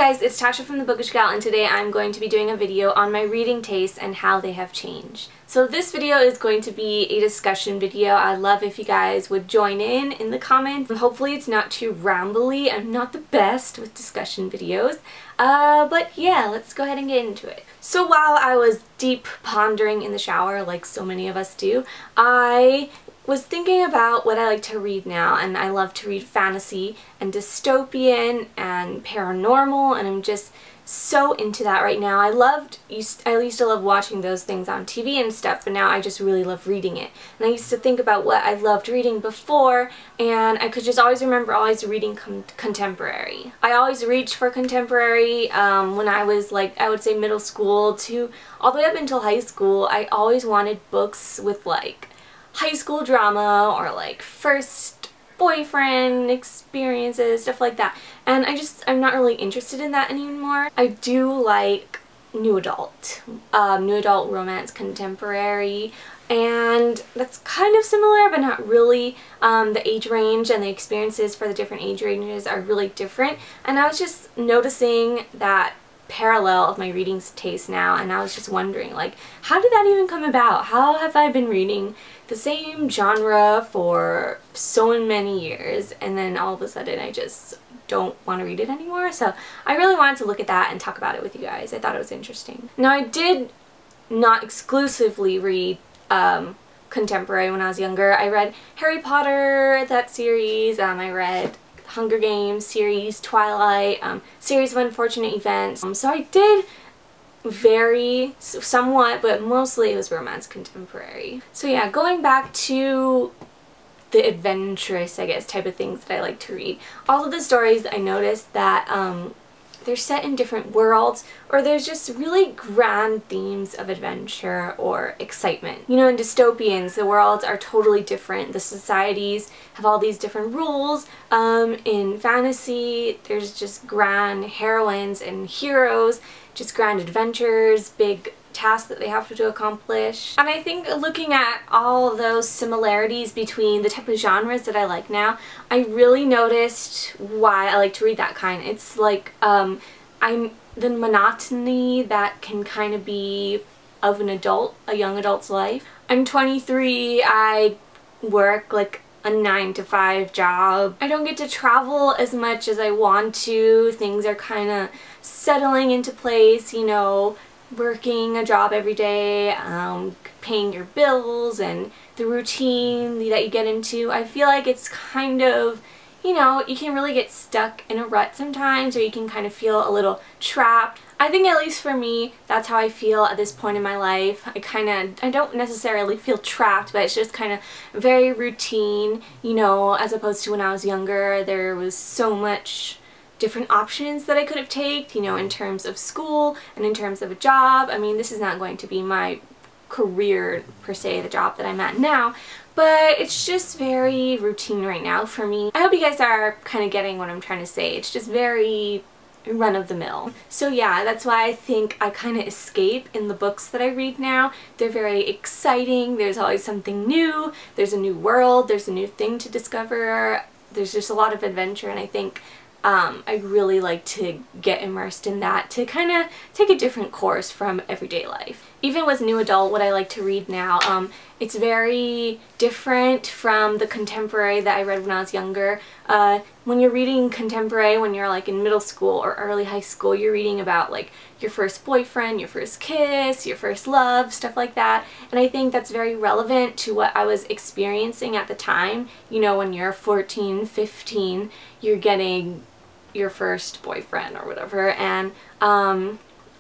guys, it's Tasha from the Bookish Gal, and today I'm going to be doing a video on my reading tastes and how they have changed. So this video is going to be a discussion video. I'd love if you guys would join in the comments. Hopefully it's not too rambly. I'm not the best with discussion videos. But yeah, let's go ahead and get into it. So while I was deep pondering in the shower, like so many of us do, I was thinking about what I like to read now, and I love to read fantasy and dystopian and paranormal, and I'm just so into that right now. I used to love watching those things on TV and stuff, but now I just really love reading it. And I used to think about what I loved reading before, and I could just always remember always reading contemporary. I always reached for contemporary when I was like, I would say middle school to all the way up until high school. I always wanted books with like high school drama or like first boyfriend experiences, stuff like that. And I'm not really interested in that anymore. I do like new adult romance, contemporary, and that's kind of similar but not really. The age range and the experiences for the different age ranges are really different, and I was just noticing that parallel of my reading taste now, and I was just wondering, like, how did that even come about? How have I been reading the same genre for so many years, and then all of a sudden I just don't want to read it anymore? So I really wanted to look at that and talk about it with you guys. I thought it was interesting. Now, I did not exclusively read contemporary when I was younger. I read Harry Potter, that series. I read Hunger Games series, Twilight, series of unfortunate events. So I did vary somewhat, but mostly it was romance contemporary. So yeah, going back to the adventurous, I guess, type of things that I like to read. All of the stories, I noticed that they're set in different worlds, or there's just really grand themes of adventure or excitement. You know, in dystopians, the worlds are totally different. The societies have all these different rules. In fantasy, there's just grand heroines and heroes, just grand adventures, big tasks that they have to accomplish. And I think looking at all those similarities between the type of genres that I like now, I really noticed why I like to read that kind. It's like the monotony that can kind of be of a young adult's life. I'm 23, I work like a 9-to-5 job. I don't get to travel as much as I want to. Things are kind of settling into place, you know, working a job every day, paying your bills, and the routine that you get into. I feel like it's kind of, you know, you can really get stuck in a rut sometimes, or you can kind of feel a little trapped. I think, at least for me, that's how I feel at this point in my life. I don't necessarily feel trapped, but it's just kind of very routine, you know, as opposed to when I was younger. There was so much different options that I could have taken, you know, in terms of school and in terms of a job. I mean, this is not going to be my career per se, the job that I'm at now, but it's just very routine right now for me. I hope you guys are kind of getting what I'm trying to say. It's just very run-of-the-mill. So yeah, that's why I think I kind of escape in the books that I read now. They're very exciting. There's always something new. There's a new world. There's a new thing to discover. There's just a lot of adventure, and I think I really like to get immersed in that, to kind of take a different course from everyday life. Even with new adult, what I like to read now, it's very different from the contemporary that I read when I was younger. When you're reading contemporary, when you're like in middle school or early high school, you're reading about like your first boyfriend, your first kiss, your first love, stuff like that. And I think that's very relevant to what I was experiencing at the time. You know, when you're 14, 15, you're getting your first boyfriend or whatever, and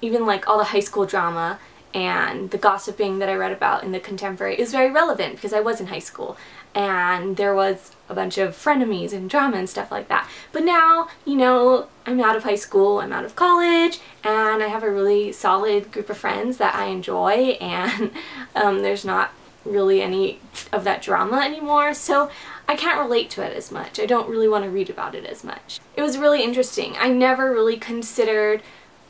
even like all the high school drama and the gossiping that I read about in the contemporary is very relevant because I was in high school and there was a bunch of frenemies and drama and stuff like that. But now, you know, I'm out of high school, I'm out of college, and I have a really solid group of friends that I enjoy, and there's not really any of that drama anymore, so I can't relate to it as much. I don't really want to read about it as much. It was really interesting. I never really considered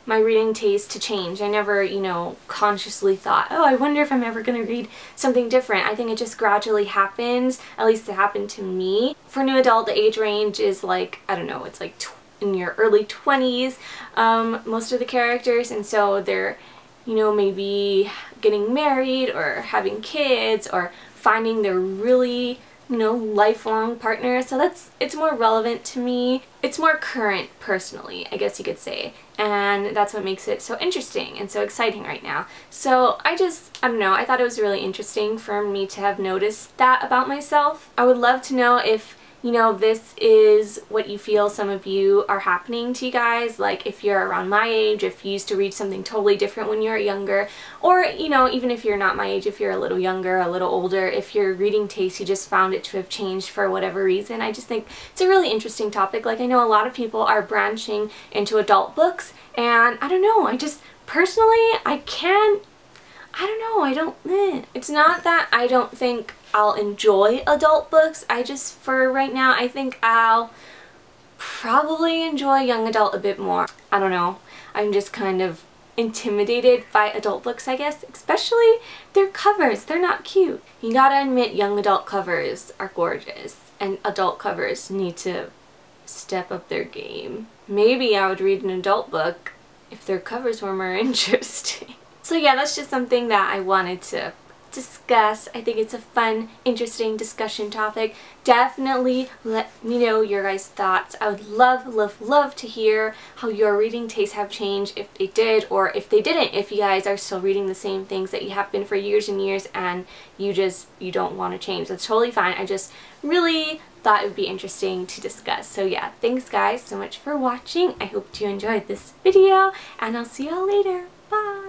my reading taste to change. I never, you know, consciously thought, oh, I wonder if I'm ever going to read something different. I think it just gradually happens. At least it happened to me. For new adult, the age range is like, I don't know, it's like in your early 20s, most of the characters, and so they're, you know, maybe getting married or having kids or finding their really, you know, lifelong partner. So it's more relevant to me. It's more current personally, I guess you could say. And that's what makes it so interesting and so exciting right now. So I don't know, I thought it was really interesting for me to have noticed that about myself. I would love to know if, you know, this is what you feel some of you are happening to you guys, like if you're around my age, if you used to read something totally different when you were younger, or, you know, even if you're not my age, if you're a little younger, a little older, if your reading taste, you just found it to have changed for whatever reason. I just think it's a really interesting topic. Like, I know a lot of people are branching into adult books, and I don't know, I just, personally, it's not that I don't think I'll enjoy adult books. For right now, I think I'll probably enjoy young adult a bit more. I don't know. I'm just kind of intimidated by adult books, I guess. Especially their covers. They're not cute. You gotta admit, young adult covers are gorgeous. And adult covers need to step up their game. Maybe I would read an adult book if their covers were more interesting. So yeah, that's just something that I wanted to discuss. I think it's a fun, interesting discussion topic. Definitely let me know your guys' thoughts. I would love to hear how your reading tastes have changed, if they did or if they didn't, if you guys are still reading the same things that you have been for years and years and you don't want to change. That's totally fine. I just really thought it would be interesting to discuss. So yeah, thanks guys so much for watching. I hope you enjoyed this video and I'll see y'all later. Bye!